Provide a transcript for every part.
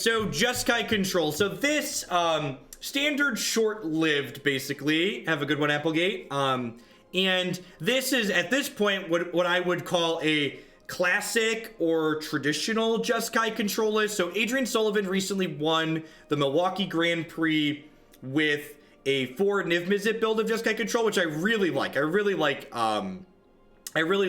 So Jeskai control. So this standard short-lived, basically. Have a good one, Applegate. And this is at this point what I would call a classic or traditional Jeskai control list. So Adrian Sullivan recently won the Milwaukee Grand Prix with a 4 Niv-Mizzet build of Jeskai control, which I really like. I really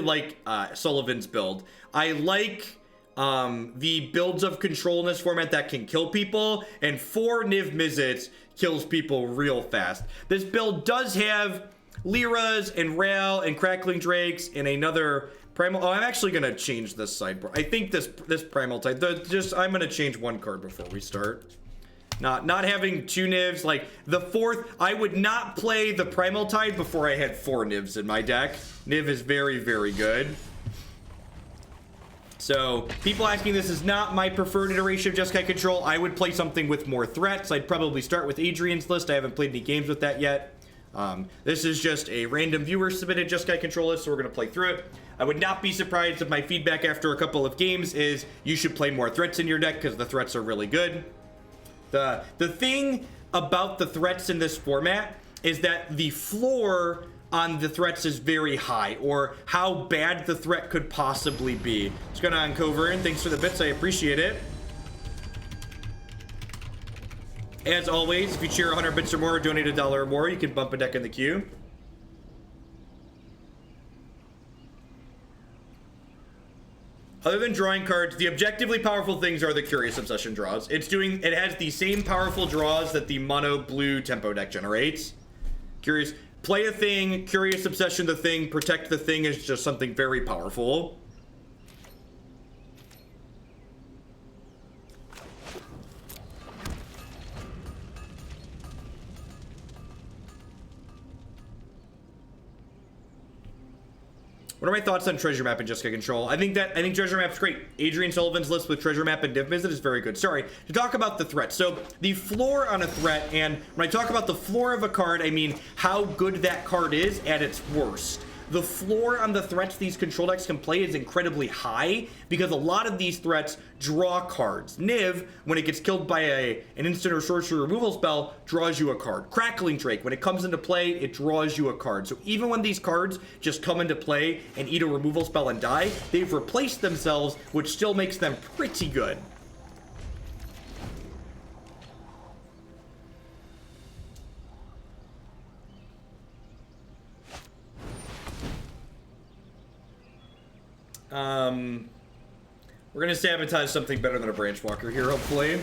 like Sullivan's build. I like the builds of control in this format that can kill people, and 4 Niv-Mizzets kills people real fast. This build does have Lyras and Rail and Crackling Drakes and another Primal. Oh, I'm actually gonna change this sideboard. I think this Primal type. I'm gonna change one card before we start. Not having 2 Nivs, like the 4th, I would not play the Primal Tide before I had 4 Nivs in my deck. Niv is very, very good. So, people asking, this is not my preferred iteration of Jeskai control. I would play something with more threats. I'd probably start with Adrian's list. I haven't played any games with that yet. This is just a random viewer submitted Jeskai control list, so we're going to play through it. I would not be surprised if my feedback after a couple of games is you should play more threats in your deck because the threats are really good. The thing about the threats in this format is that the floor on the threats is very high, or how bad the threat could possibly be. What's going on, Coverin? Thanks for the bits, I appreciate it. As always, if you cheer 100 bits or more, or donate $1 or more, you can bump a deck in the queue. Other than drawing cards, the objectively powerful things are the Curious Obsession draws. It has the same powerful draws that the mono blue tempo deck generates. Curious, play a thing, Curious Obsession the thing, protect the thing is just something very powerful. What are my thoughts on Treasure Map and Jeskai control? I think Treasure Map's great. Adrian Sullivan's list with Treasure Map and Niv-Mizzet is very good. Sorry, to talk about the threat. So the floor on a threat, and when I talk about the floor of a card, I mean how good that card is at its worst. The floor on the threats these control decks can play is incredibly high because a lot of these threats draw cards. Niv, when it gets killed by an instant or sorcery removal spell, draws you a card. Crackling Drake, when it comes into play, it draws you a card. So even when these cards just come into play and eat a removal spell and die, they've replaced themselves, which still makes them pretty good. We're gonna sabotage something better than a Branch Walker here, hopefully.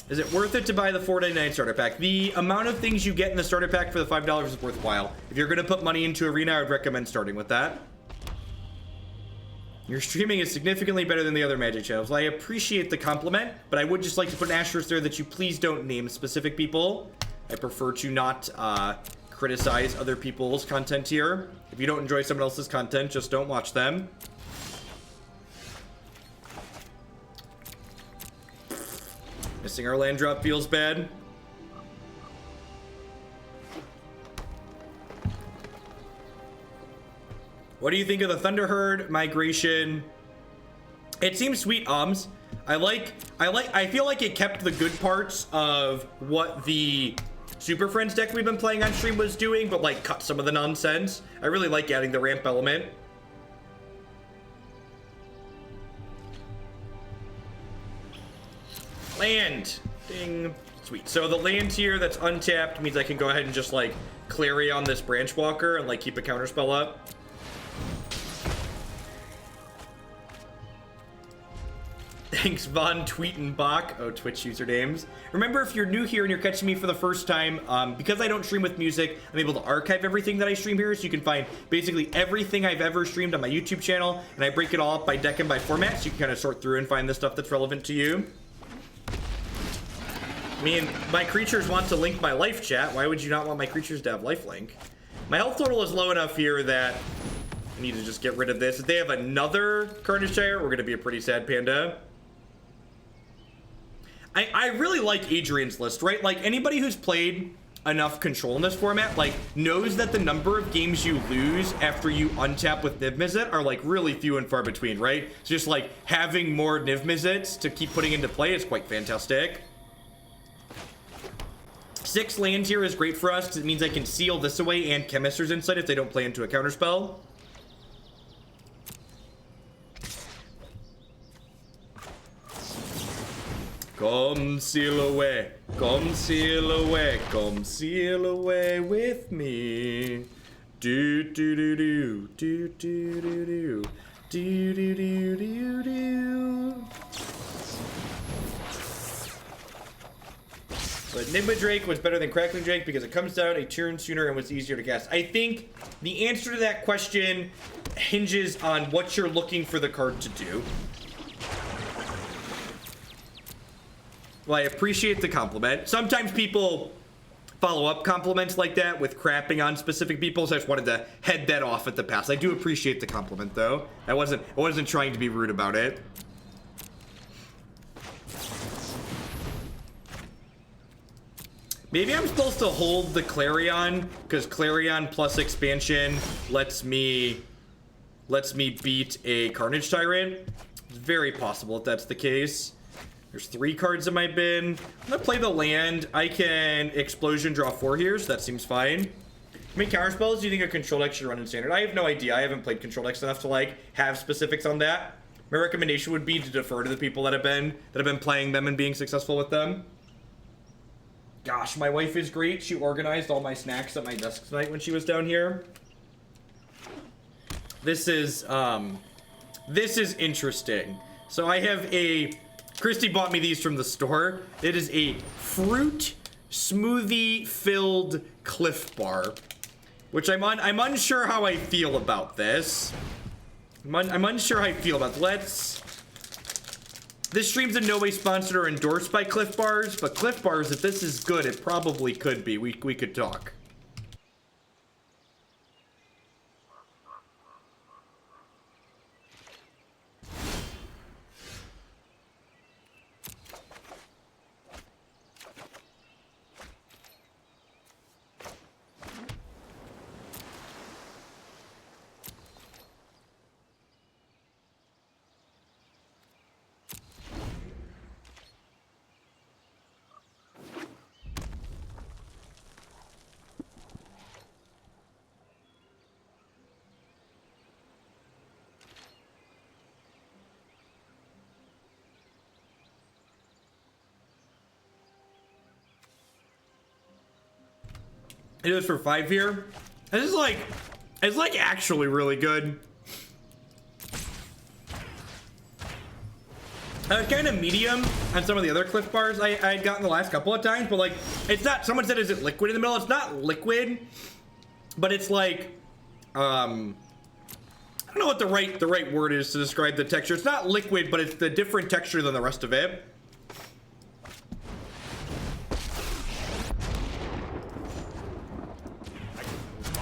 Is it worth it to buy the $4.99 starter pack? The amount of things you get in the starter pack for the $5 is worthwhile. If you're going to put money into Arena, I would recommend starting with that. Your streaming is significantly better than the other Magic channels. Well, I appreciate the compliment, but I would just like to put an asterisk there that you please don't name specific people. I prefer to not criticize other people's content here. If you don't enjoy someone else's content, just don't watch them. Missing our land drop feels bad. What do you think of the Thunderherd migration? It seems sweet, Oms. I feel like it kept the good parts of what the Super Friends deck we've been playing on stream was doing, but like cut some of the nonsense. I really like adding the ramp element. Land. Ding. Sweet. So the land here that's untapped means I can go ahead and just like Clarion this Branch Walker and like keep a counterspell up. Thanks, Von Tweetenbach. Oh, Twitch usernames. Remember, if you're new here and you're catching me for the first time, because I don't stream with music, I'm able to archive everything that I stream here, so you can find basically everything I've ever streamed on my YouTube channel, and I break it all up by deck and by format, so you can kind of sort through and find the stuff that's relevant to you. I mean, my creatures want to link my life, chat. Why would you not want my creatures to have lifelink? My health total is low enough here that I need to just get rid of this. If they have another Carnage Tyrant, we're gonna be a pretty sad panda. I really like Adrian's list, right? Like, anybody who's played enough control in this format, like, knows that the number of games you lose after you untap with Niv-Mizzet are, like, really few and far between, right? So just, like, having more Niv-Mizzets to keep putting into play is quite fantastic. 6 lands here is great for us because it means I can seal this away and Chemister's Insight if they don't play into a counterspell. Come seal away, come seal away, come seal away with me. Do do do do do do do do do do do do do. But Niv-Mizzet was better than Crackling Drake because it comes down a turn sooner and was easier to cast. I think the answer to that question hinges on what you're looking for the card to do. Well, I appreciate the compliment. Sometimes people follow up compliments like that with crapping on specific people, so I just wanted to head that off at the pass. I do appreciate the compliment, though. I wasn't trying to be rude about it. Maybe I'm supposed to hold the Clarion, because Clarion plus expansion lets me beat a Carnage Tyrant. It's very possible if that's the case. There's 3 cards in my bin. I'm gonna play the land. I can Explosion, draw 4 here, so that seems fine. How many counterspells do you think a control deck should run in standard? I have no idea. I haven't played control decks enough to, like, have specifics on that. My recommendation would be to defer to the people that have been playing them and being successful with them. Gosh, my wife is great. She organized all my snacks at my desk tonight when she was down here. This is interesting. So I have a... Christy bought me these from the store. It is a fruit smoothie-filled Cliff Bar, which I'm unsure how I feel about this. I'm unsure how I feel about this. This stream's in no way sponsored or endorsed by Cliff Bars, but Cliff Bars, if this is good, it probably could be. We could talk. It was for 5 here. This is like, it's like actually really good. I was kind of medium on some of the other Cliff Bars I had gotten the last couple of times, but like, it's not, someone said, is it liquid in the middle? It's not liquid, but it's like, I don't know what the right word is to describe the texture. It's not liquid, but it's the different texture than the rest of it.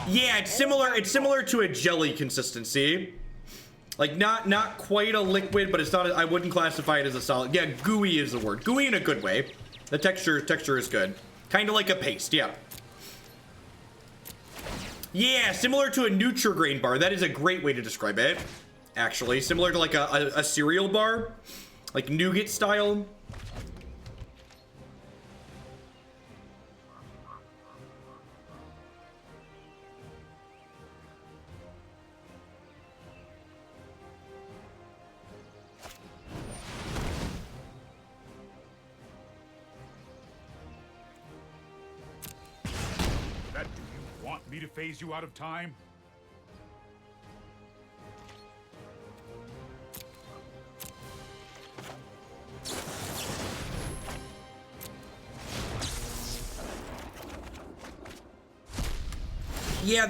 Yeah, it's similar to a jelly consistency. Like not quite a liquid, but it's not, I wouldn't classify it as a solid. Yeah, gooey is the word. Gooey in a good way. The texture is good. Kind of like a paste, yeah. Yeah, similar to a Nutri-Grain bar. That is a great way to describe it. Actually, similar to like a cereal bar, like nougat style. To phase you out of time? Yeah,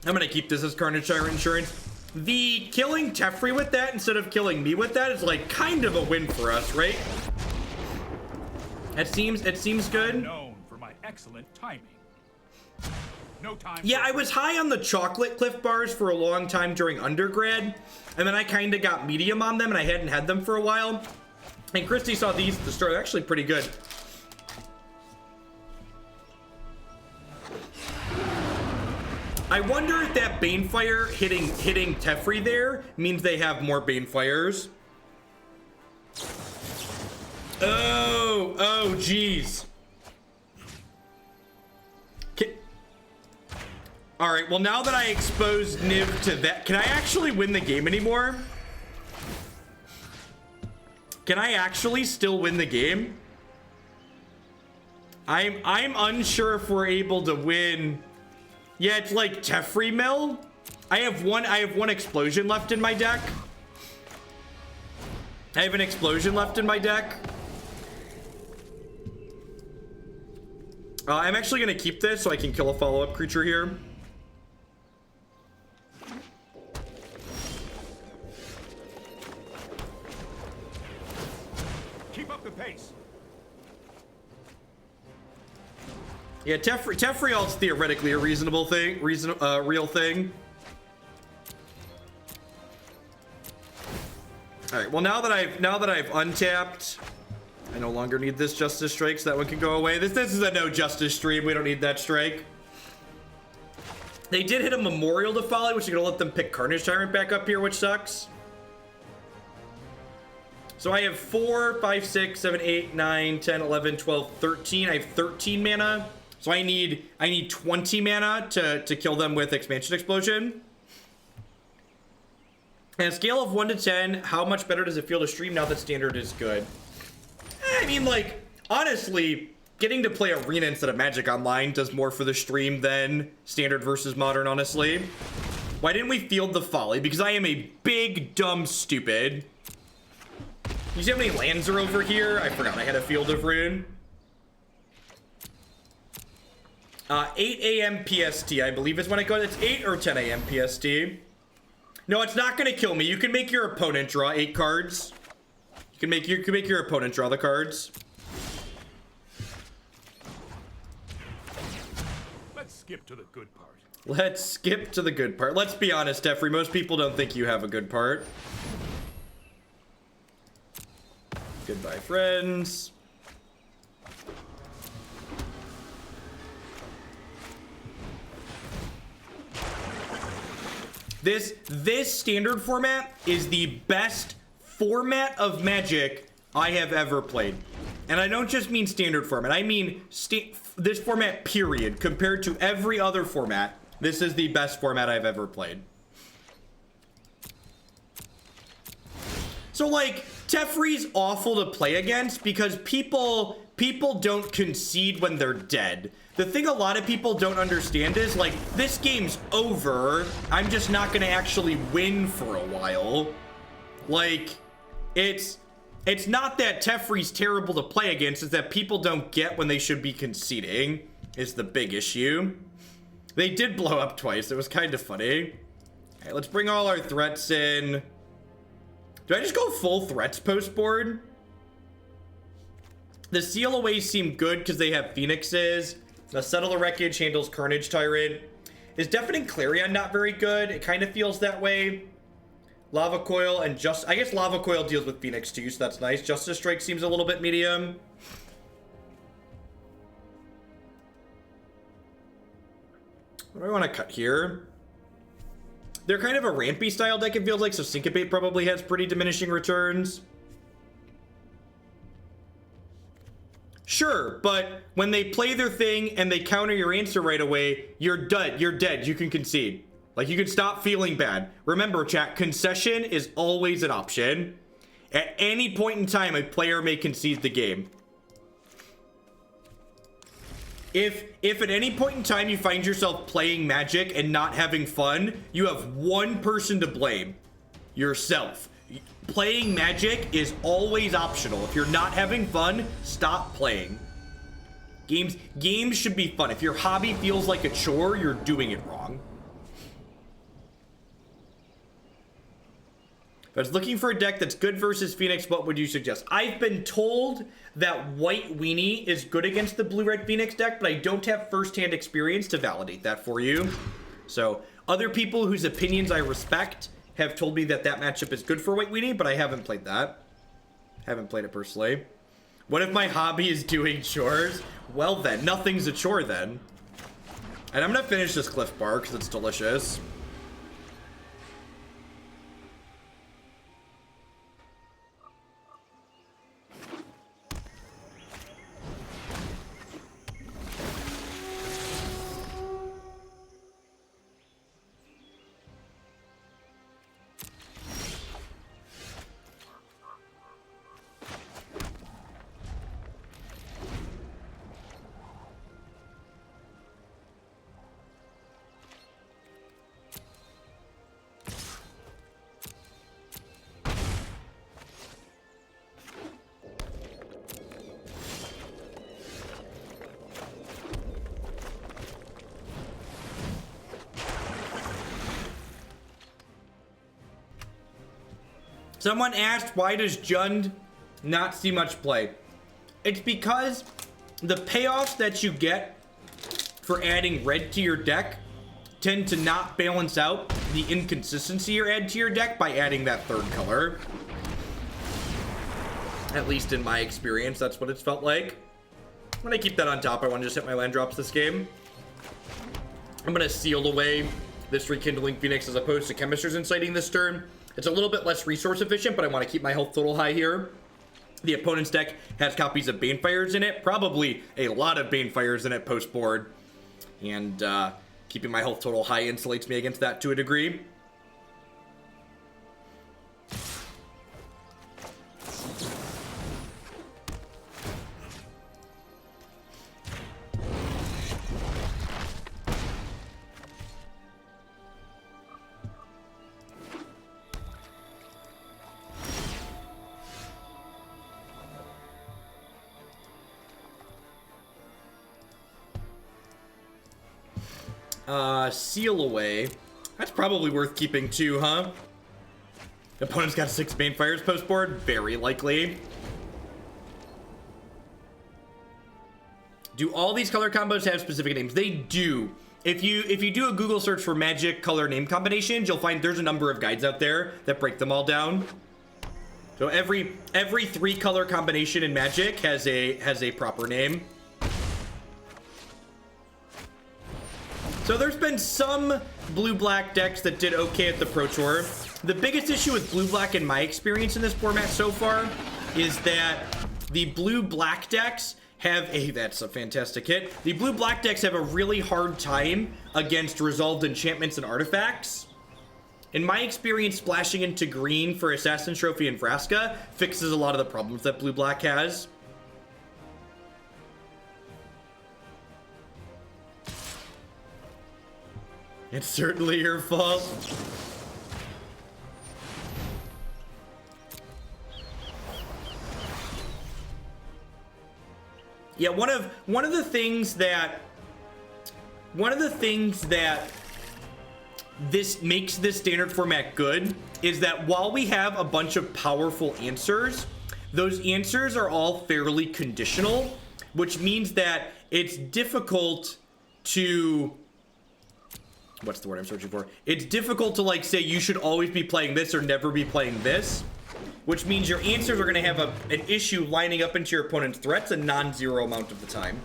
I'm gonna keep this as Carnage Tyrant insurance. The killing Teferi with that instead of killing me with that is like kind of a win for us, right? It seems good. Known for my excellent timing. No time. Yeah, I was high on the chocolate Cliff Bars for a long time during undergrad, and then I kind of got medium on them, and I hadn't had them for a while. And Christy saw these at the store. They're actually pretty good. I wonder if that Banefire hitting Teferi there means they have more Banefires. Oh, jeez. All right, well, now that I exposed Niv to that, can I actually win the game anymore? Can I actually still win the game? I'm unsure if we're able to win. Yeah, it's like Teferi Mill. I have one explosion left in my deck. I have an explosion left in my deck. I'm actually gonna keep this so I can kill a follow-up creature here. Keep up the pace. Yeah, Teferi ult's theoretically a reasonable thing, real thing. All right. Well, now that I've untapped, I no longer need this Justice Strike, so that one can go away. This is a no Justice stream. We don't need that strike. They did hit a Memorial to Folly, which is gonna let them pick Carnage Tyrant back up here, which sucks. So I have 4, 5, 6, 7, 8, 9, 10, 11, 12, 13. I have 13 mana. So I need 20 mana to kill them with Expansion Explosion. And a scale of 1 to 10, how much better does it feel to stream now that Standard is good? I mean, like, honestly, getting to play Arena instead of Magic Online does more for the stream than Standard versus Modern, honestly. Why didn't we field the Folly? Because I am a big, dumb, stupid. You see how many lands are over here? I forgot I had a Field of Rune. 8 a.m. PST, I believe is when it goes. It's 8 or 10 a.m. PST. No, it's not gonna kill me. You can make your opponent draw 8 cards. You can make your opponent draw the cards. Let's skip to the good part. Let's skip to the good part. Let's be honest, Teferi. Most people don't think you have a good part. Goodbye, friends. This Standard format is the best format of Magic I have ever played. And I don't just mean Standard format. I mean this format, period. Compared to every other format, this is the best format I've ever played. So, like, Teferi's awful to play against because people don't concede when they're dead. The thing a lot of people don't understand is, like, this game's over. I'm just not gonna actually win for a while. Like, it's not that Teferi's terrible to play against, it's that people don't get when they should be conceding is the big issue. They did blow up twice. It was kind of funny. All right, let's bring all our threats in. Do I just go full threats post board? The Seal Aways seem good because they have Phoenixes. The Settle the Wreckage handles Carnage Tyrant. Is Deafening Clarion not very good? It kind of feels that way. Lava Coil and I guess Lava Coil deals with Phoenix too, so that's nice. Justice Strike seems a little bit medium. What do I want to cut here? They're kind of a rampy style deck, it feels like, so Syncopate probably has pretty diminishing returns. Sure, but when they play their thing and they counter your answer right away, you're dead. You're dead. You can concede. Like, you can stop feeling bad. Remember, chat, concession is always an option. At any point in time, a player may concede the game. If at any point in time you find yourself playing Magic and not having fun, you have one person to blame. Yourself. Playing Magic is always optional. If you're not having fun, stop playing. Games should be fun. If your hobby feels like a chore, you're doing it wrong. If I was looking for a deck that's good versus Phoenix, what would you suggest? I've been told that White Weenie is good against the blue-red Phoenix deck, but I don't have first-hand experience to validate that for you. So, other people whose opinions I respect have told me that that matchup is good for White Weenie, but I haven't played that. Haven't played it personally. What if my hobby is doing chores? Well then, nothing's a chore then. And I'm gonna finish this Cliff Bar because it's delicious. Someone asked, why does Jund not see much play? It's because the payoffs that you get for adding red to your deck tend to not balance out the inconsistency you add to your deck by adding that third color. At least in my experience, that's what it's felt like. I'm gonna keep that on top. I want to just hit my land drops this game. I'm gonna seal away this Rekindling Phoenix as opposed to Chemister's Inciting this turn. It's a little bit less resource efficient, but I want to keep my health total high here. The opponent's deck has copies of Banefires in it. Probably a lot of Banefires in it post-board. And keeping my health total high insulates me against that to a degree. Seal away. That's probably worth keeping too, huh? The opponent's got 6 Banefires post board. Very likely. Do all these color combos have specific names? They do. If you do a Google search for Magic color name combinations, you'll find there's a number of guides out there that break them all down. So every 3 color combination in Magic has a proper name. So there's been some blue-black decks that did okay at the Pro Tour. The biggest issue with blue-black in my experience in this format so far is that the blue-black decks have that's a fantastic hit. The blue-black decks have a really hard time against resolved enchantments and artifacts. In my experience, splashing into green for Assassin's Trophy and Vraska fixes a lot of the problems that blue-black has. It's certainly your fault. Yeah, one of the things that this makes this standard format good is that while we have a bunch of powerful answers, those answers are all fairly conditional, which means that it's difficult to what's the word I'm searching for? It's difficult to like say you should always be playing this or never be playing this, which means your answers are going to have an issue lining up into your opponent's threats a non-zero amount of the time.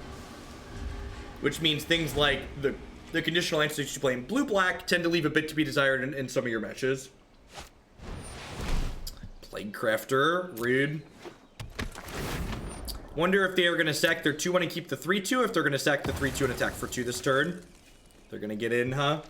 Which means things like the conditional answers you play in blue-black tend to leave a bit to be desired in some of your matches. Plague Crafter, rude. Wonder if they are going to sack their 2-1 and keep the 3-2, if they're going to sack the 3-2 and attack for 2 this turn. They're gonna get in, huh?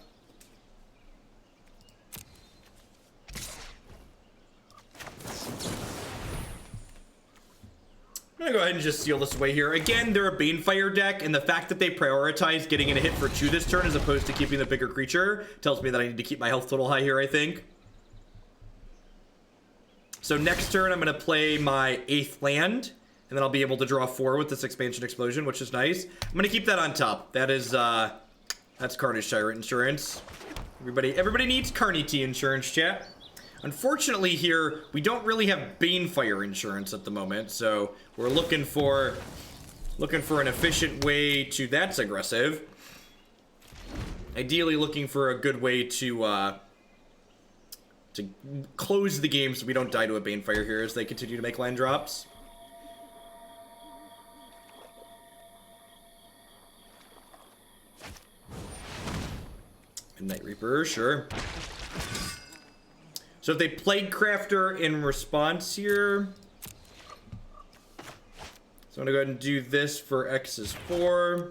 I'm gonna go ahead and just seal this away here. Again, they're a Banefire deck, and the fact that they prioritize getting in a hit for 2 this turn as opposed to keeping the bigger creature tells me that I need to keep my health total high here, I think. So next turn, I'm gonna play my 8th land, and then I'll be able to draw 4 with this Expansion Explosion, which is nice. I'm gonna keep that on top. That is, that's Carnage Tyrant insurance. Everybody needs Carnity insurance, chat. Unfortunately here, we don't really have Banefire insurance at the moment, so we're looking for an efficient way to... That's aggressive. Ideally looking for a good way to close the game so we don't die to a Banefire here as they continue to make land drops. Midnight Reaper, sure. So if they Plague Crafter in response here... So I'm gonna go ahead and do this for X is 4.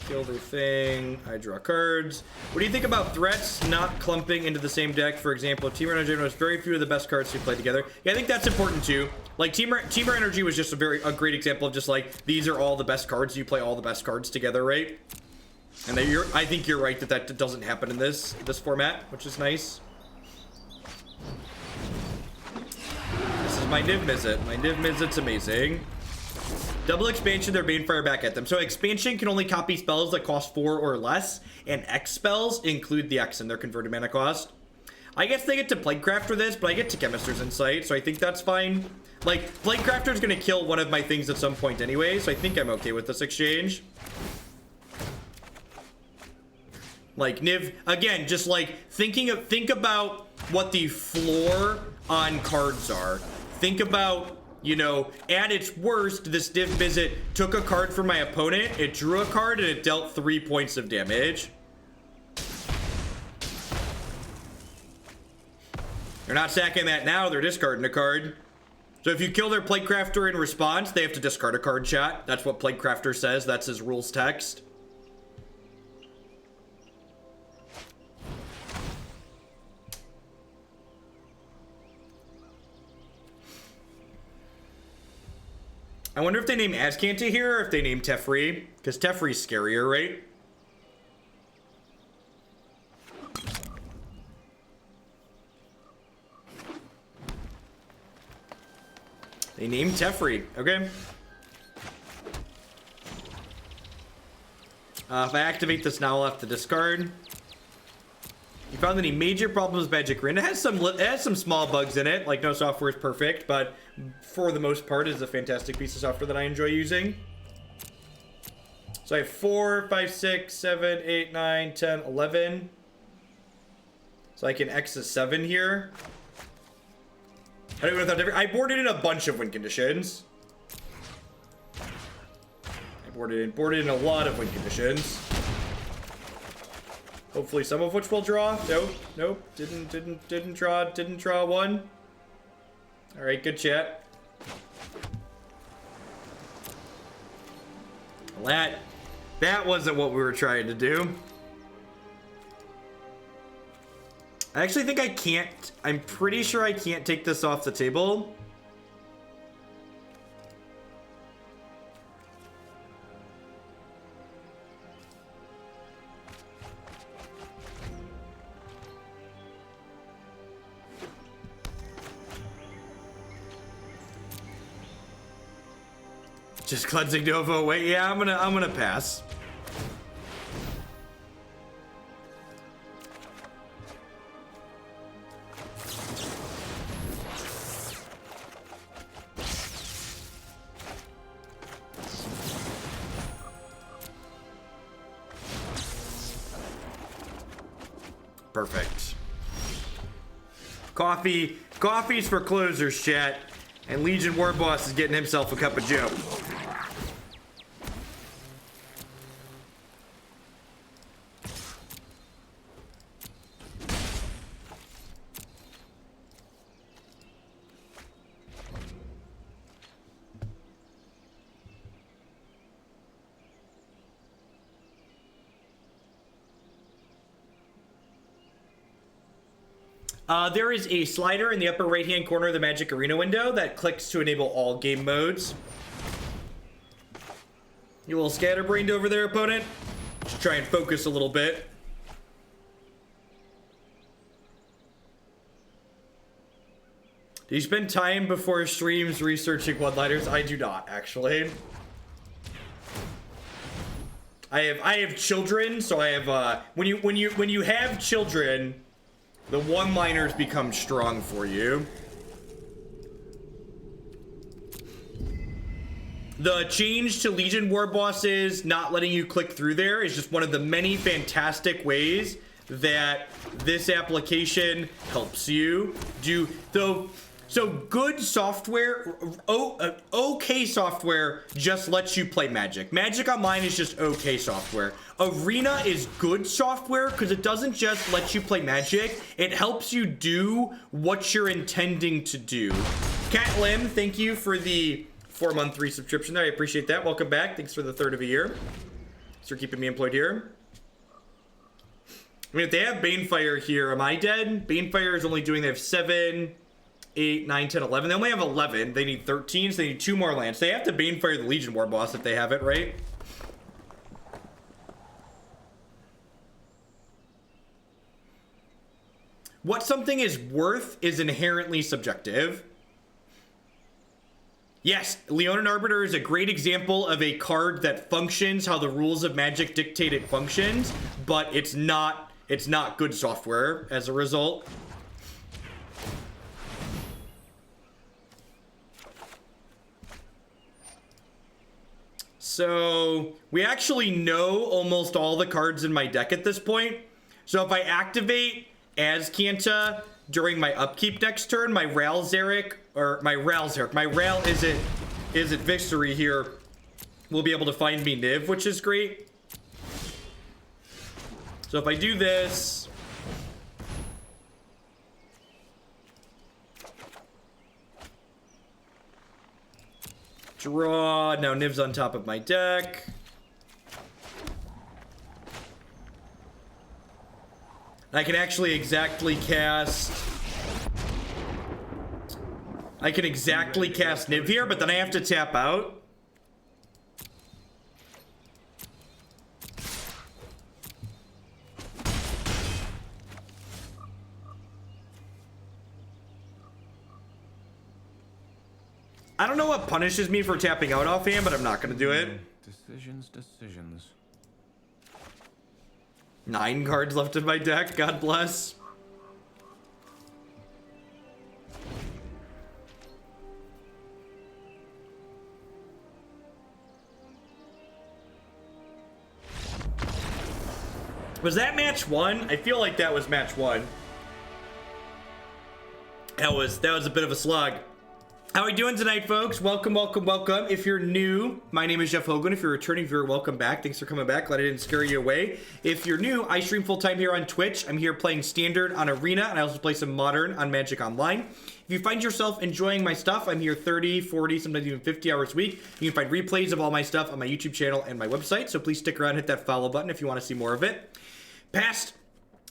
Kill their thing. I draw cards. What do you think about threats not clumping into the same deck? For example, Teamer Energy has very few of the best cards to play together. Yeah, I think that's important too. Like Teamer Energy was just a great example of just like, these are all the best cards. You play all the best cards together, right? And I think you're right that doesn't happen in this format, which is nice. This is my Niv-Mizzet. My Niv-Mizzet's amazing. Double expansion, their Banefire back at them. So expansion can only copy spells that cost 4 or less, and X spells include the X in their converted mana cost. I guess they get to Plaguecrafter this, but I get to Chemister's Insight, so I think that's fine. Like, Plaguecrafter's gonna kill one of my things at some point anyway, so I think I'm okay with this exchange. Like, Niv, again, just like, think about what the floor on cards are. Think about, you know, at its worst, this Niv-Mizzet took a card from my opponent, it drew a card, and it dealt 3 points of damage. They're not sacking that now, they're discarding a card. So if you kill their Plaguecrafter in response, they have to discard a card, chat. That's what Plaguecrafter says, that's his rules text. I wonder if they name Azcanta here or if they name Teferi, because Teferi's scarier, right? They named Teferi, okay. If I activate this now, I'll have to discard. You found any major problems with Magic Ring? It has some small bugs in it. Like, no software is perfect, but for the most part, it's a fantastic piece of software that I enjoy using. So I have 4, 5, 6, 7, 8, 9, 10, 11. So I can X a 7 here. I don't even know if I boarded in a bunch of win conditions. I boarded in a lot of win conditions. Hopefully some of which will draw. Nope. Didn't draw one. All right, good chat. Well, that wasn't what we were trying to do. I actually think I can't. I'm pretty sure I can't take this off the table. Just cleansing Novo. Wait, yeah, I'm gonna pass. Perfect. Coffee's for closers, chat. And Legion War Boss is getting himself a cup of joe. There is a slider in the upper right-hand corner of the Magic Arena window that clicks to enable all game modes. You a little scatterbrained over there, opponent? Just try and focus a little bit. Do you spend time before streams researching one-liners? I do not, actually. I have children, so I have when you have children, The one-liners become strong for you. The change to Legion War bosses not letting you click through there is just one of the many fantastic ways that this application helps you do. So good software, okay software just lets you play Magic. Magic Online is just okay software. Arena is good software because it doesn't just let you play Magic, it helps you do what you're intending to do. Cat Lim, thank you for the 4-month resubscription there. I appreciate that. Welcome back. Thanks for the third of a year. Thanks for keeping me employed here. I mean, if they have Banefire here, am I dead? Banefire is only doing, they have 7, 8, 9, 10, 11. They only have 11. They need 13, so they need 2 more lands. They have to Banefire the Legion War boss if they have it, right? What something is worth is inherently subjective. Yes, Leonin Arbiter is a great example of a card that functions how the rules of Magic dictate it functions, but it's not good software as a result. So we actually know almost all the cards in my deck at this point. So if I activate Azcanta during my upkeep next turn, my Ral Zarek is it Victory here will be able to find me Niv, which is great. So if I do this, draw, now Niv's on top of my deck. I can actually exactly cast Niv here, but then I have to tap out. I don't know what punishes me for tapping out offhand, but I'm not gonna do it. Decisions. 9 cards left in my deck, God bless. Was that match 1? I feel like that was match 1. That was a bit of a slug. How are we doing tonight, folks? Welcome. If you're new, my name is Jeff Hogan. If you're a returning viewer, welcome back. Thanks for coming back. Glad I didn't scare you away. If you're new, I stream full-time here on Twitch. I'm here playing Standard on Arena, and I also play some Modern on Magic Online. If you find yourself enjoying my stuff, I'm here 30, 40, sometimes even 50 hours a week. You can find replays of all my stuff on my YouTube channel and my website, so please stick around, hit that follow button if you want to see more of it. Past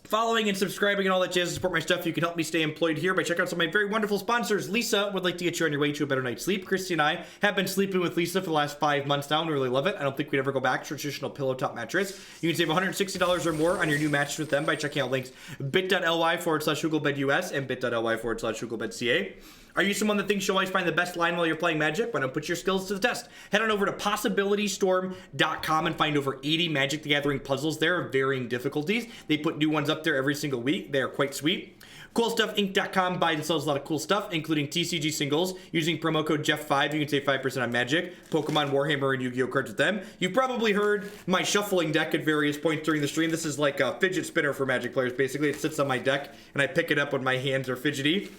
following and subscribing and all that jazz to support my stuff. You can help me stay employed here by checking out some of my very wonderful sponsors. Lisa would like to get you on your way to a better night's sleep. Christy and I have been sleeping with Lisa for the last 5 months now, and we really love it. I don't think we'd ever go back to traditional pillow top mattress. You can save $160 or more on your new mattress with them by checking out links bit.ly/HugoBedUS and bit.ly/HugoBedCA. Are you someone that thinks you'll always find the best line while you're playing Magic? Why not put your skills to the test? Head on over to possibilitystorm.com and find over 80 Magic the Gathering puzzles there of varying difficulties. They put new ones up there every single week. They are quite sweet. CoolStuffInc.com buys and sells a lot of cool stuff, including TCG singles. Using promo code Jeff5, you can save 5% on Magic, Pokemon, Warhammer, and Yu-Gi-Oh cards with them. You've probably heard my shuffling deck at various points during the stream. This is like a fidget spinner for Magic players, basically. It sits on my deck, and I pick it up when my hands are fidgety.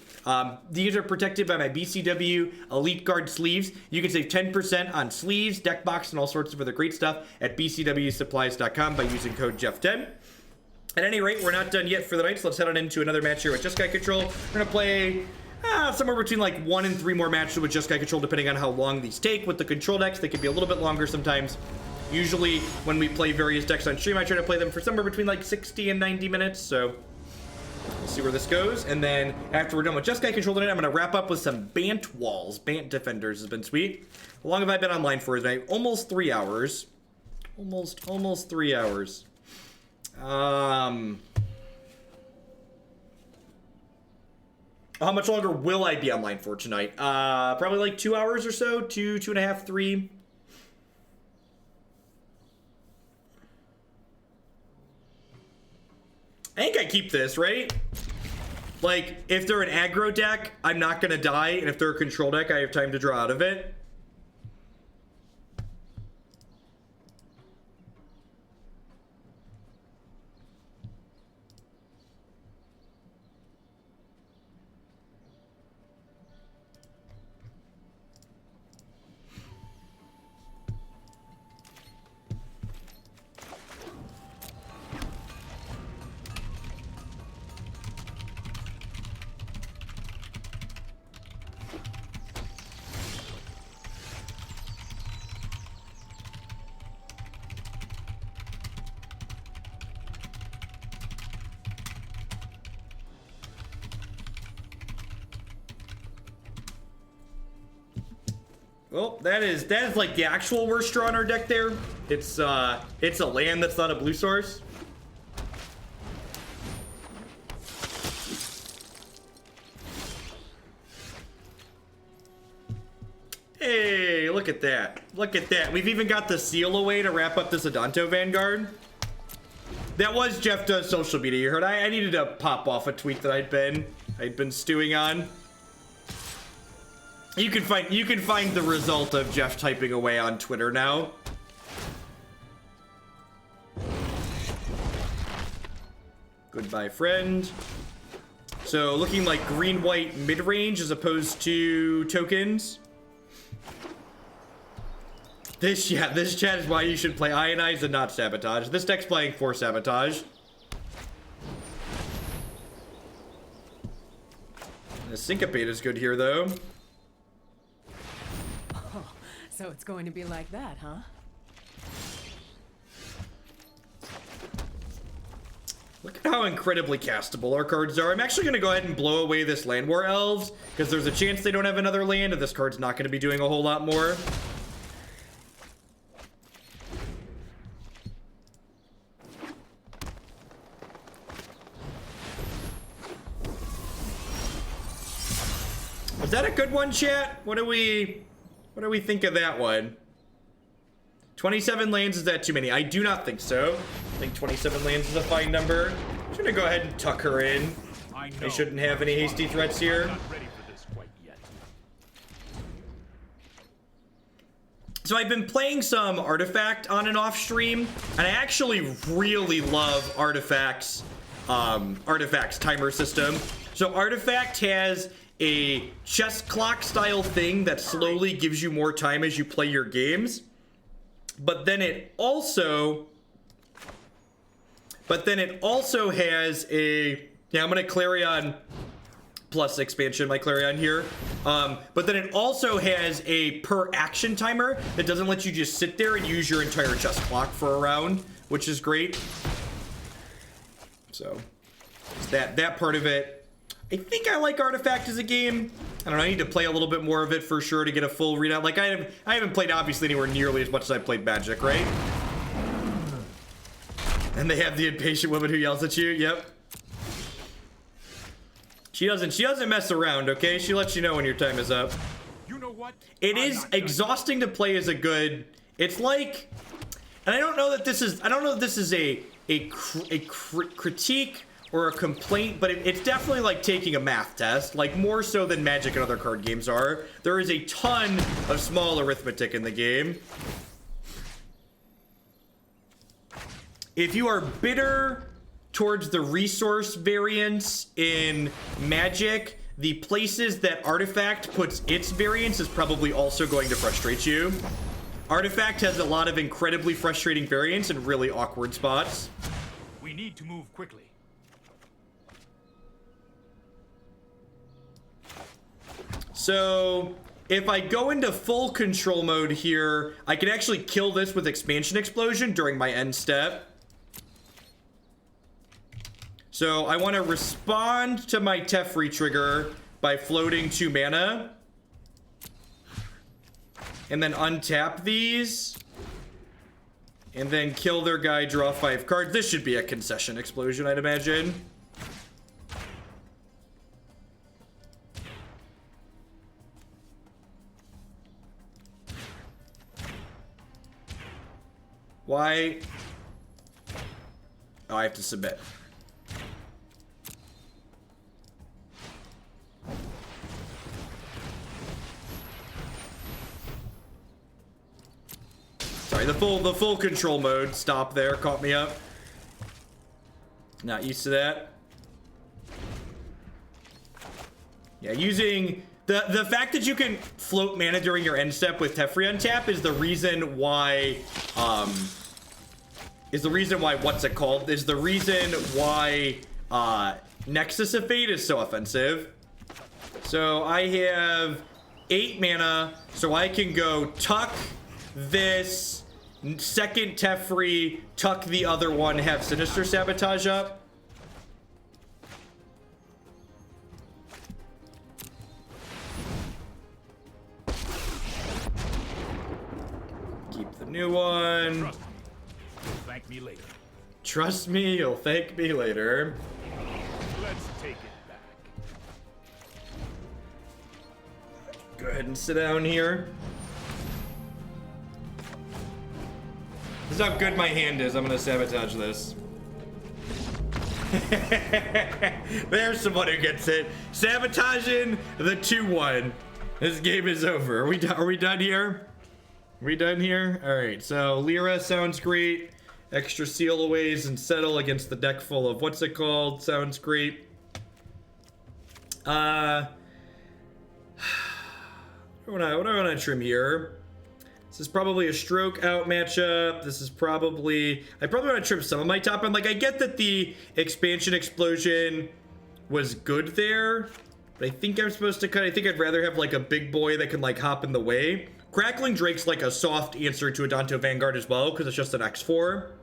These are protected by my BCW Elite Guard sleeves. You can save 10% on sleeves, deck box, and all sorts of other great stuff at bcwsupplies.com by using code Jeff10. At any rate, we're not done yet for the night, so let's head on into another match here with Jeskai Control. We're going to play somewhere between like 1 and 3 more matches with Jeskai Control, depending on how long these take. With the control decks, they can be a little bit longer sometimes. Usually, when we play various decks on stream, I try to play them for somewhere between like 60 and 90 minutes, so we'll see where this goes. And then, after we're done with Jeskai Control tonight, I'm going to wrap up with some Bant Walls. Bant Defenders has been sweet. How long have I been online for tonight? Almost 3 hours. Almost 3 hours. How much longer will I be online for tonight? Probably like 2 hours or so. 2.5, 3. I think I keep this, right? Like, if they're an aggro deck, I'm not gonna die, and if they're a control deck, I have time to draw out of it. Well, that is like the actual worst draw in our deck there. It's a land that's not a blue source. Hey, look at that. Look at that. We've even got the seal away to wrap up this Adanto Vanguard. That was Jeff Does social media. You heard I needed to pop off a tweet that I'd been stewing on. You can find the result of Jeff typing away on Twitter now. Goodbye, friend. So looking like green-white mid-range as opposed to tokens. This chat is why you should play Ionize and not Sabotage. This deck's playing for Sabotage. The Syncopate is good here, though. So it's going to be like that, huh? Look at how incredibly castable our cards are. I'm actually going to go ahead and blow away this Land War Elves, because there's a chance they don't have another land, and this card's not going to be doing a whole lot more. Was that a good one, chat? What do we think of that one? 27 lands, is that too many? I do not think so. I think 27 lands is a fine number. I'm just gonna go ahead and tuck her in. They shouldn't have any hasty threats here. Not ready for this quite yet. So I've been playing some Artifact on and off stream, and I actually really love Artifact's timer system. So Artifact has a chess clock style thing that slowly gives you more time as you play your games. But then it also has a, yeah, I'm gonna Clarion plus expansion my Clarion here. But then it also has a per action timer that doesn't let you just sit there and use your entire chess clock for a round, which is great. So that part of it. I think I like Artifact as a game. I don't know, I need to play a little bit more of it for sure to get a full readout. Like I haven't played obviously anywhere nearly as much as I played Magic, right? And they have the impatient woman who yells at you. Yep. She doesn't mess around, okay? She lets you know when your time is up. You know what? It is exhausting to play as a good. It's like, and I don't know that this is a critique or a complaint, but it's definitely like taking a math test, like more so than Magic and other card games are. There is a ton of small arithmetic in the game. If you are bitter towards the resource variance in Magic, the places that Artifact puts its variance is probably also going to frustrate you. Artifact has a lot of incredibly frustrating variance in really awkward spots. We need to move quickly. So if I go into full control mode here, I can actually kill this with Expansion Explosion during my end step. So I want to respond to my Teferi trigger by floating 2 mana. And then untap these. And then kill their guy, draw 5 cards. This should be a concession explosion, I'd imagine. Why? Oh, I have to submit. Sorry, the full control mode stop there caught me up. Not used to that. Yeah, using the fact that you can float mana during your end step with Teferi on tap is the reason why what's it called? Is the reason why Nexus of Fate is so offensive. So I have 8 mana, so I can go tuck this second Teferi, tuck the other one, have Sinister Sabotage up. Keep the new one. Thank me later. Trust me, you'll thank me later. Let's take it back. Go ahead and sit down here. This is how good my hand is. I'm gonna sabotage this. There's someone who gets it. Sabotaging the 2-1. This game is over. Are we done here? Are we done here? All right. So Lyra sounds great. Extra seal aways and settle against the deck full of what's it called? Sounds great. What do I want to trim here? This is probably a stroke out matchup. This is probably... I probably want to trim some of my top end. Like, I get that the expansion explosion was good there, but I think I'm supposed to cut... I think I'd rather have, like, a big boy that can, like, hop in the way. Crackling Drake's, like, a soft answer to a Danto Vanguard as well, because it's just an X4.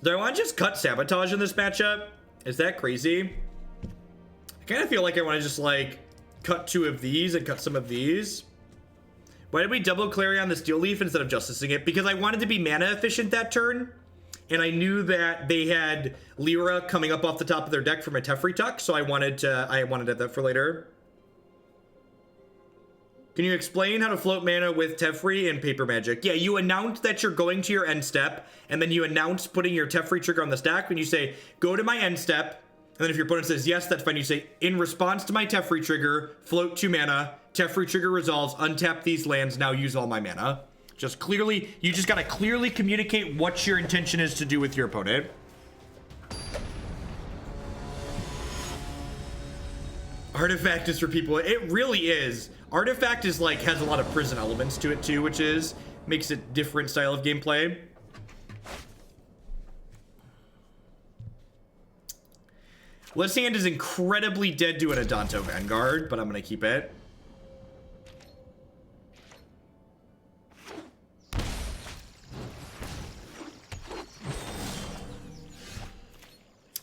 Do I want to just cut Sabotage in this matchup? Is that crazy? I kind of feel like I want to just, like, cut 2 of these and cut some of these. Why did we double Clarion the Steel Leaf instead of Justicing it? Because I wanted to be mana efficient that turn, and I knew that they had Lyra coming up off the top of their deck from a Teferi tuck, so I wanted to have that for later. Can you explain how to float mana with Teferi and Paper Magic? Yeah, you announce that you're going to your end step, and then you announce putting your Teferi trigger on the stack. When you say, go to my end step, and then if your opponent says yes, that's fine. You say, in response to my Teferi trigger, float 2 mana, Teferi trigger resolves, untap these lands, now use all my mana. Just clearly, you just gotta clearly communicate what your intention is to do with your opponent. Artifact is for people. It really is. Artifact is like, has a lot of prison elements to it too, which is, makes it different style of gameplay. This hand is incredibly dead to an Adanto Vanguard, but I'm gonna keep it.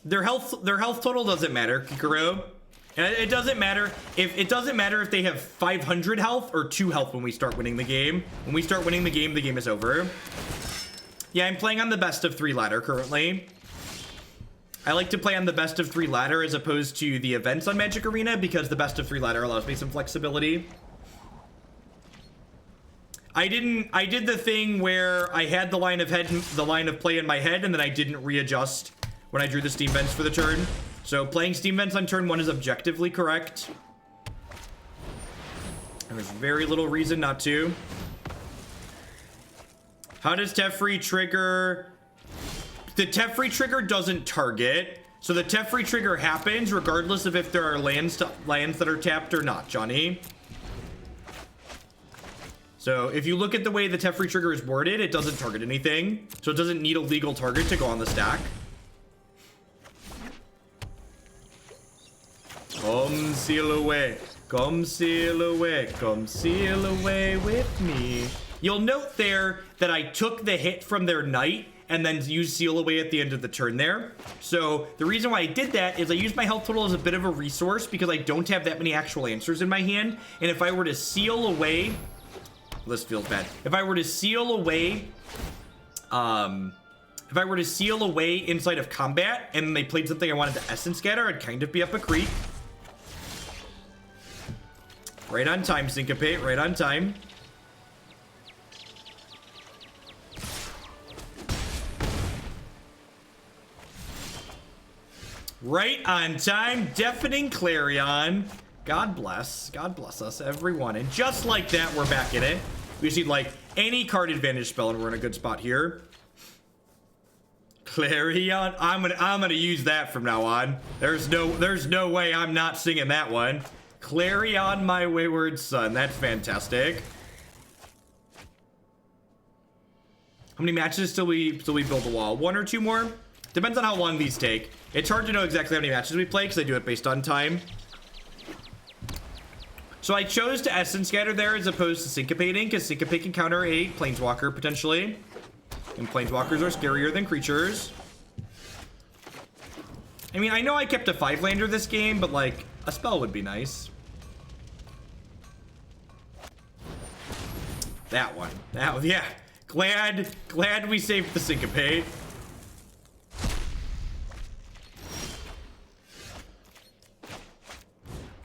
Their health total doesn't matter, Kikuro. And it doesn't matter if they have 500 health or 2 health when we start winning the game. When we start winning the game is over. Yeah, I'm playing on the best of 3 ladder currently. I like to play on the best of 3 ladder as opposed to the events on Magic Arena because the best of 3 ladder allows me some flexibility. I did the thing where I had the line of play in my head and then I didn't readjust when I drew the Steam Vents for the turn. So playing Steam Vents on turn 1 is objectively correct. And there's very little reason not to. How does Teferi trigger? The Teferi trigger doesn't target. So the Teferi trigger happens regardless of if there are lands that are tapped or not, Johnny. So if you look at the way the Teferi trigger is worded, it doesn't target anything. So it doesn't need a legal target to go on the stack. Come seal away. Come seal away. Come seal away with me. You'll note there that I took the hit from their knight and then used seal away at the end of the turn there. So the reason why I did that is I used my health total as a bit of a resource because I don't have that many actual answers in my hand. And if I were to seal away, this feels bad. If I were to seal away, inside of combat and they played something I wanted to Essence Scatter, I'd kind of be up a creek. Right on time, Syncopate, right on time. Right on time, Deafening Clarion. God bless us, everyone. And just like that, we're back in it. We just need like any card advantage spell, and we're in a good spot here. Clarion, I'm gonna use that from now on. There's no way I'm not singing that one. Clarion, my wayward son. That's fantastic. How many matches till we build a wall? 1 or 2 more? Depends on how long these take. It's hard to know exactly how many matches we play because I do it based on time. So I chose to Essence Scatter there as opposed to Syncopating because Syncopate can counter a Planeswalker potentially. And Planeswalkers are scarier than creatures. I mean, I know I kept a 5-lander this game, but like, a spell would be nice. That one. Yeah. Glad we saved the Syncopate.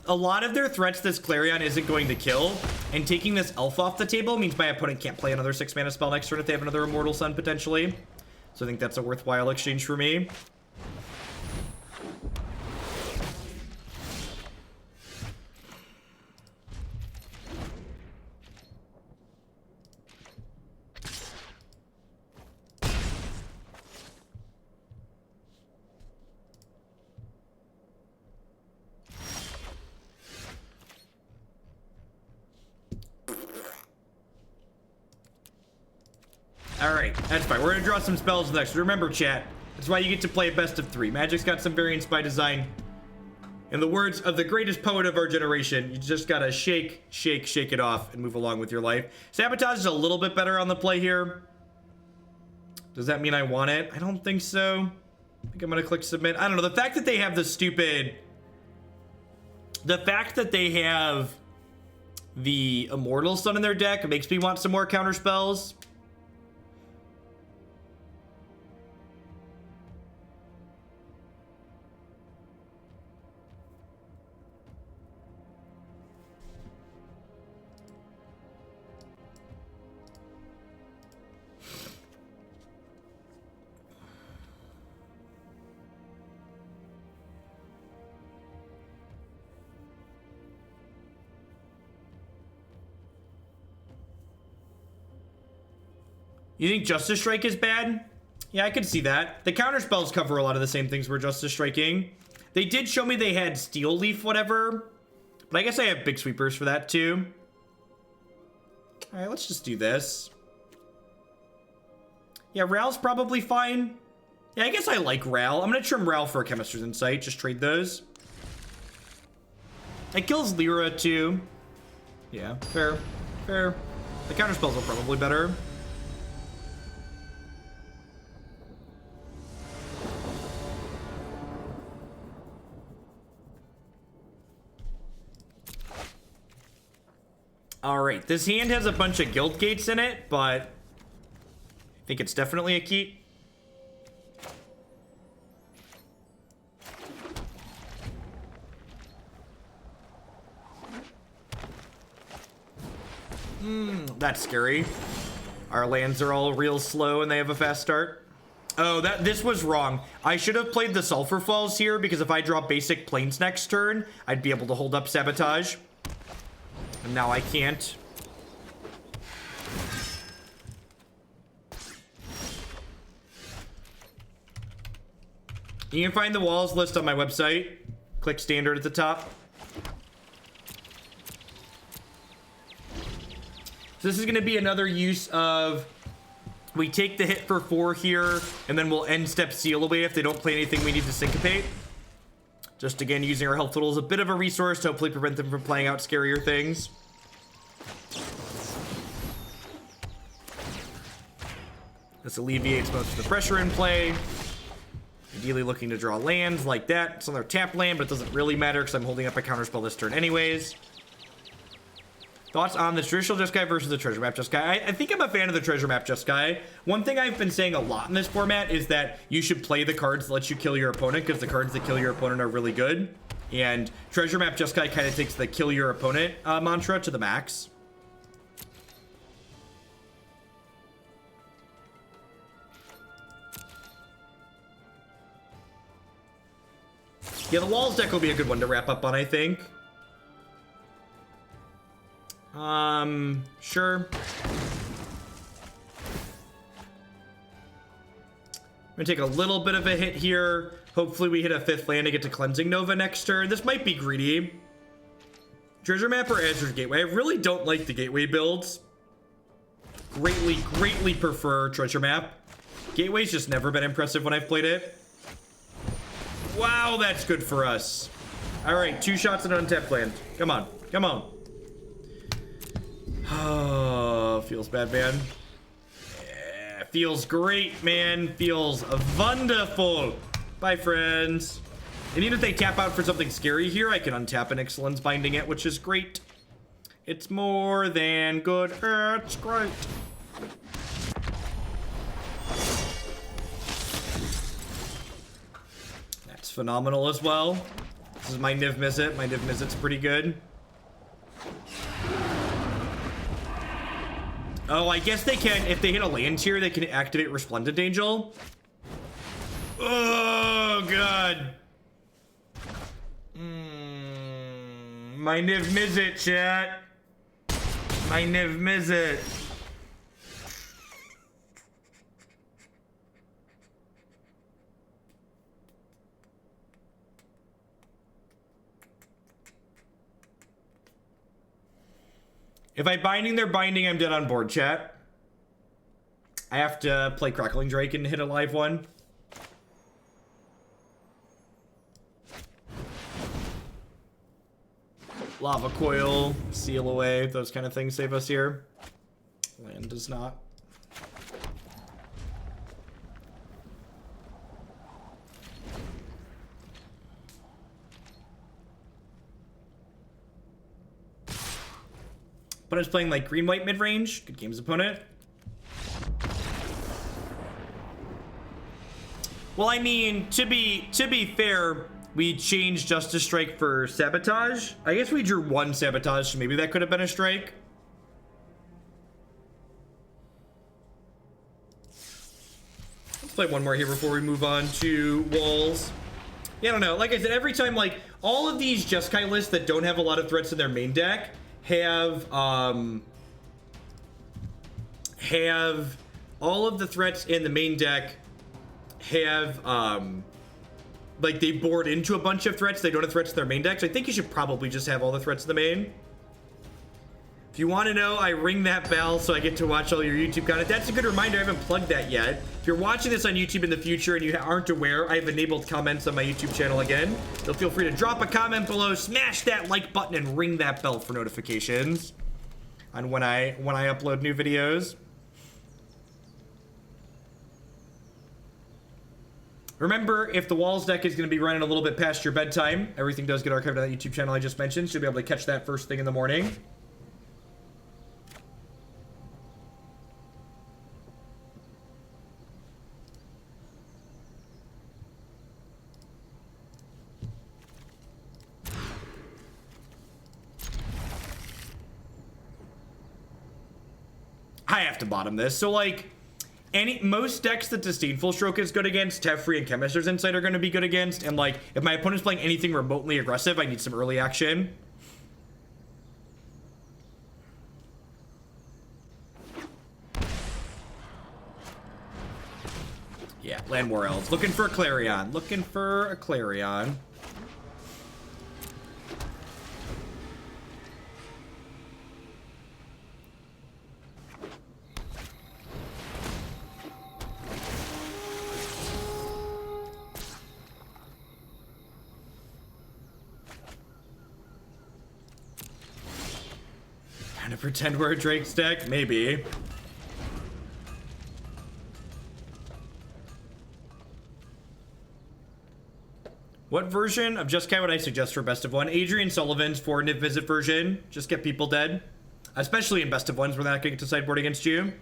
A lot of their threats this Clarion isn't going to kill, and taking this elf off the table means my opponent can't play another 6-mana spell next turn if they have another Immortal Sun potentially. So I think that's a worthwhile exchange for me. Alright, that's fine. We're gonna draw some spells next. Remember, chat, that's why you get to play a best of 3. Magic's got some variance by design. In the words of the greatest poet of our generation, you just gotta shake it off and move along with your life. Sabotage is a little bit better on the play here. Does that mean I want it? I don't think so. I think I'm gonna click submit. I don't know. The fact that they have the stupid... The fact that they have the Immortal Sun in their deck makes me want some more counter spells. You think Justice Strike is bad? Yeah, I could see that. The counter spells cover a lot of the same things we're Justice Striking. They did show me they had Steel Leaf whatever, but I guess I have Big Sweepers for that too. All right, let's just do this. Yeah, Ral's probably fine. Yeah, I guess I like Ral. I'm gonna trim Ral for a Chemister's Insight. Just trade those. It kills Lyra too. Yeah, fair. The counter spells are probably better. Alright, this hand has a bunch of Guild Gates in it, but I think it's definitely a keep. That's scary. Our lands are all real slow and they have a fast start. Oh, this was wrong. I should have played the Sulfur Falls here because if I draw basic planes next turn, I'd be able to hold up Sabotage. And now I can't. You can find the walls list on my website. Click standard at the top. So this is going to be another use of... We take the hit for 4 here, and then we'll end step seal away if they don't play anything we need to syncopate. Just again, using our health total as a bit of a resource to hopefully prevent them from playing out scarier things. This alleviates most of the pressure in play. Ideally looking to draw lands like that. It's another tap land, but it doesn't really matter because I'm holding up a counterspell this turn anyways. Thoughts on the traditional Jeskai versus the treasure map Jeskai? I think I'm a fan of the treasure map Jeskai. One thing I've been saying a lot in this format is that you should play the cards that let you kill your opponent because the cards that kill your opponent are really good. And treasure map Jeskai kind of takes the kill your opponent mantra to the max. Yeah, the walls deck will be a good one to wrap up on, I think. Sure. I'm gonna take a little bit of a hit here. Hopefully we hit a 5th land to get to Cleansing Nova next turn. This might be greedy. Treasure Map or Azure Gateway? I really don't like the Gateway builds. Greatly prefer Treasure Map. Gateway's just never been impressive when I've played it. Wow, that's good for us. All right, 2 shots in an untapped land. Come on, come on. Oh, feels bad, man. Yeah, feels great, man. Feels wonderful. Bye, friends. And even if they tap out for something scary here, I can untap an Ixalan's binding it, which is great. It's more than good. It's great. That's phenomenal as well. This is my Niv-Mizzet. My Niv-Mizzet's pretty good. Oh, I guess they can, if they hit a land here, they can activate Resplendent Angel. Oh, God. My Niv-Mizzet, chat. My Niv-Mizzet. If I binding their binding, I'm dead on board, chat. I have to play Crackling Drake and hit a live one. Lava Coil, Seal Away, those kind of things save us here. Land does not. Opponent's playing like green-white mid-range. Good games, opponent. Well, I mean, to be fair, we changed Justice Strike for Sabotage. I guess we drew 1 Sabotage, so maybe that could have been a strike. Let's play one more here before we move on to walls. Yeah, I don't know. Like I said, every time, like, all of these Jeskai lists that don't have a lot of threats in their main deck have all of the threats in the main deck have like they board into a bunch of threats. They don't have threats in their main decks. I think you should probably just have all the threats in the main. If you want to know, I ring that bell so I get to watch all your YouTube content. That's a good reminder. I haven't plugged that yet. If you're watching this on YouTube in the future and you aren't aware, I have enabled comments on my YouTube channel again. So feel free to drop a comment below, smash that like button, and ring that bell for notifications on when I upload new videos. Remember, if the Walls deck is going to be running a little bit past your bedtime, everything does get archived on that YouTube channel I just mentioned. So you'll be able to catch that first thing in the morning. I have to bottom this. So, like, most decks that Disdainful Stroke is good against, Teferi and Chemister's Insight are going to be good against. And, like, if my opponent's playing anything remotely aggressive, I need some early action. Yeah, Land War Elves. Looking for a Clarion. Looking for a Clarion. Gonna pretend we're a Drake's deck? Maybe. What version of Jeskai would I suggest for best of one? Adrian Sullivan's for Niv-Mizzet version. Just get people dead. Especially in best of ones where they're not going to get to sideboard against you.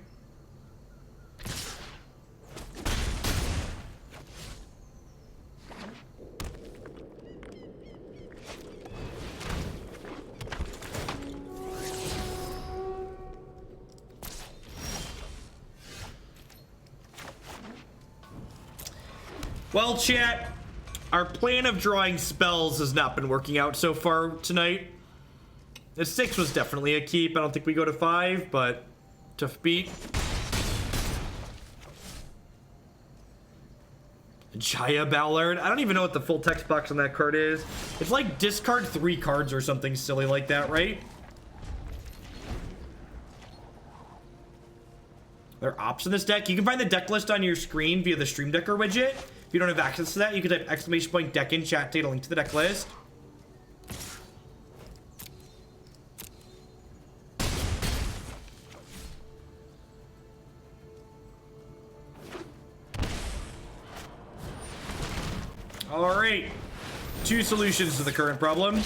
Well, chat, our plan of drawing spells has not been working out so far tonight. The 6 was definitely a keep. I don't think we go to 5, but tough beat. Jaya Ballard. I don't even know what the full text box on that card is. It's like discard 3 cards or something silly like that, right? There are ops in this deck. You can find the deck list on your screen via the Stream Decker widget. If you don't have access to that, you can type !deck in chat to get a link to the deck list. All right, 2 solutions to the current problem.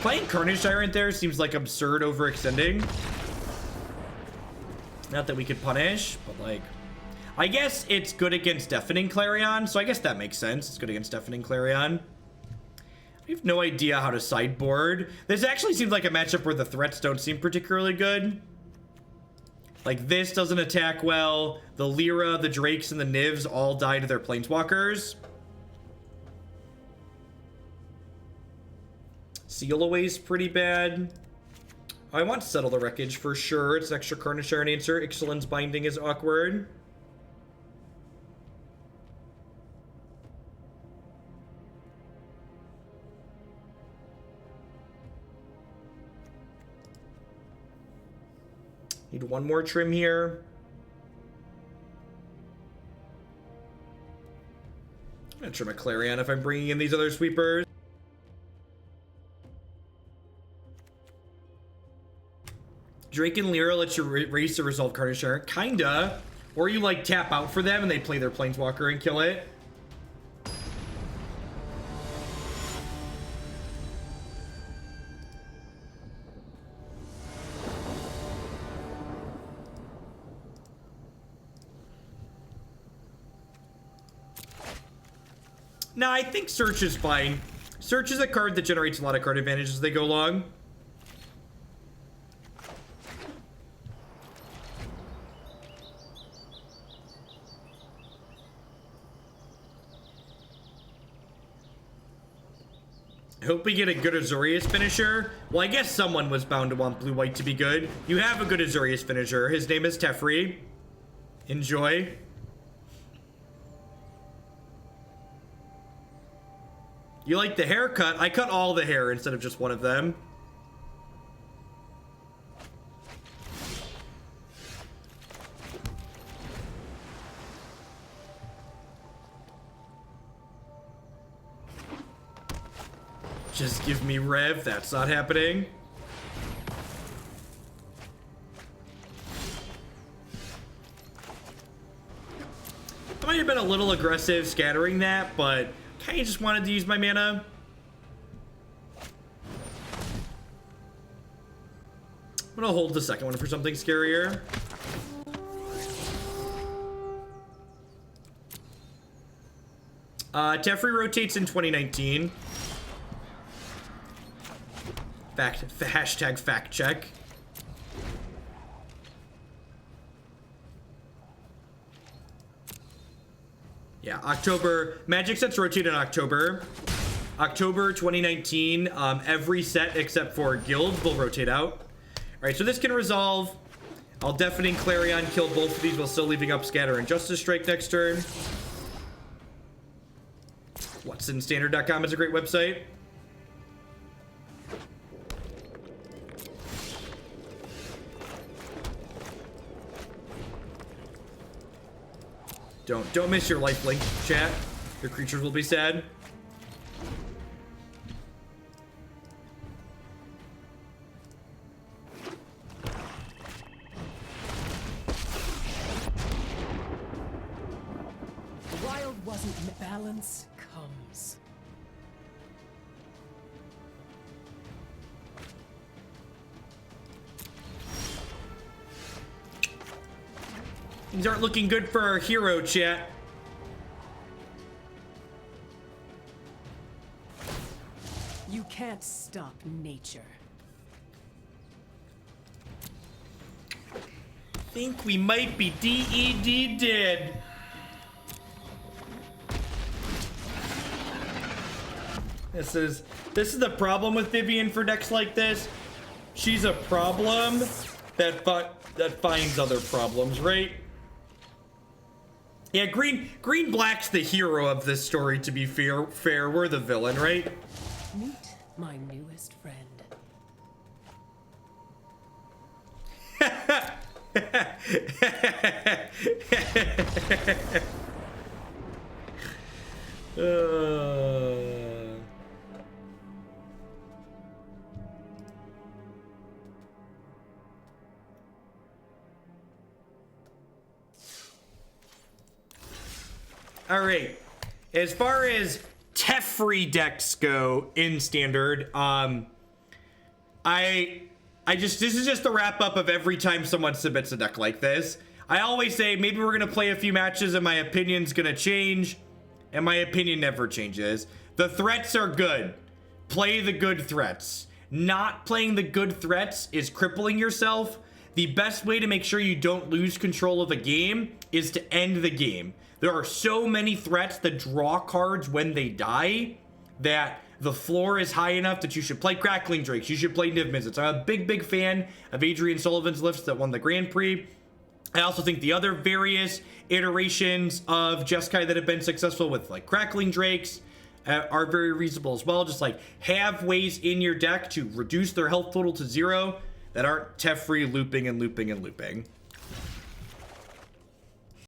Playing Carnage Tyrant there seems like absurd overextending. Not that we could punish, but like, I guess it's good against Deafening Clarion, so I guess that makes sense. It's good against Deafening Clarion. I have no idea how to sideboard. This actually seems like a matchup where the threats don't seem particularly good. Like, this doesn't attack well. The Lyra, the Drakes, and the Nivs all die to their Planeswalkers. Seal Away's pretty bad. I want Settle the Wreckage for sure. It's an extra Carnage Tyrant answer. Ixalan's Binding is awkward. Need one more trim here. I'm gonna trim a Clarion if I'm bringing in these other sweepers. Drake and Lyra let you race to resolve Carnage Tyrant. Kinda. Or you like tap out for them and they play their Planeswalker and kill it. Nah, I think Search is fine. Search is a card that generates a lot of card advantage as they go along. I hope we get a good Azorius finisher. Well, I guess someone was bound to want blue-white to be good. You have a good Azorius finisher. His name is Teferi. Enjoy. You like the haircut? I cut all the hair instead of just one of them. Just give me Rev. That's not happening. I might have been a little aggressive scattering that, but kind of just wanted to use my mana. I'm gonna hold the second one for something scarier. Teferi rotates in 2019. Hashtag fact check. Yeah, October. Magic sets rotate in October. October 2019, every set except for guilds will rotate out. Alright, so this can resolve. I'll Deafening Clarion, kill both of these while still leaving up Scatter and Justice Strike next turn. WatsonStandard.com is a great website. Don't miss your lifelink, chat. Your creatures will be sad. The wild wasn't balance comes. Things aren't looking good for our hero, chat. You can't stop nature. Think we might be DED dead. This is the problem with Vivian for decks like this. She's a problem that finds other problems, right? Yeah, green black's the hero of this story, to be fair. We're the villain, right? Meet my newest friend. All right. As far as Teferi decks go in standard, this is just the wrap up of every time someone submits a deck like this. I always say maybe we're gonna play a few matches and my opinion's gonna change, and my opinion never changes. The threats are good. Play the good threats. Not playing the good threats is crippling yourself. The best way to make sure you don't lose control of a game is to end the game. There are so many threats that draw cards when they die that the floor is high enough that you should play Crackling Drake. You should play Niv-Mizzet. I'm a big fan of Adrian Sullivan's list that won the Grand Prix. I also think the other various iterations of Jeskai that have been successful with like Crackling Drakes are very reasonable as well. Just like have ways in your deck to reduce their health total to 0 that aren't Teferi looping and looping and looping.